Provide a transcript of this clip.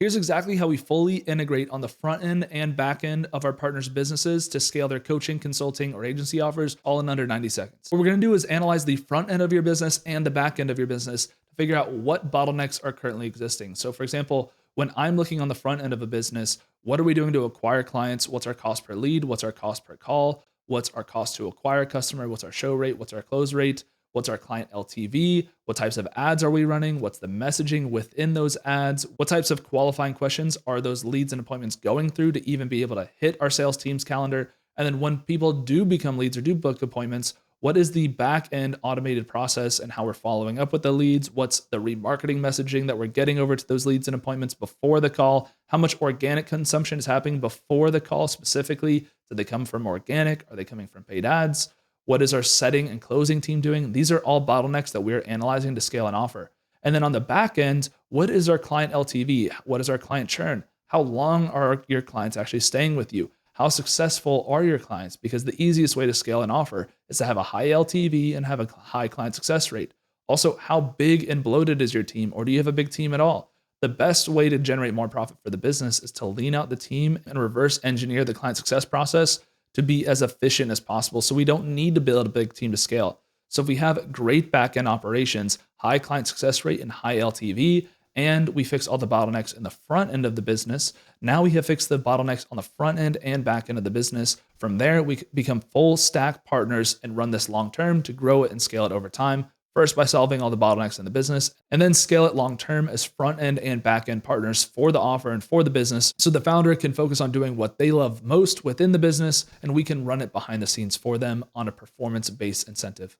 Here's exactly how we fully integrate on the front end and back end of our partners' businesses to scale their coaching, consulting, or agency offers all in under 90 seconds. What we're gonna do is analyze the front end of your business and the back end of your business to figure out what bottlenecks are currently existing. So, for example, when I'm looking on the front end of a business, what are we doing to acquire clients? What's our cost per lead? What's our cost per call? What's our cost to acquire a customer? What's our show rate? What's our close rate? What's our client LTV? What types of ads are we running? What's the messaging within those ads? What types of qualifying questions are those leads and appointments going through to even be able to hit our sales team's calendar? And then when people do become leads or do book appointments, what is the back end automated process and how we're following up with the leads? What's the remarketing messaging that we're getting over to those leads and appointments before the call? How much organic consumption is happening before the call specifically? Do they come from organic? Are they coming from paid ads? What is our setting and closing team doing? These are all bottlenecks that we're analyzing to scale an offer. And then on the back end, what is our client LTV? What is our client churn? How long are your clients actually staying with you? How successful are your clients? Because the easiest way to scale an offer is to have a high LTV and have a high client success rate. Also, how big and bloated is your team, or do you have a big team at all? The best way to generate more profit for the business is to lean out the team and reverse engineer the client success process to be as efficient as possible. So we don't need to build a big team to scale. So if we have great backend operations, high client success rate and high LTV, and we fix all the bottlenecks in the front end of the business, now we have fixed the bottlenecks on the front end and back end of the business. From there, we become full stack partners and run this long term to grow it and scale it over time. First, by solving all the bottlenecks in the business, and then scale it long term as front end and back end partners for the offer and for the business. So the founder can focus on doing what they love most within the business, and we can run it behind the scenes for them on a performance based incentive.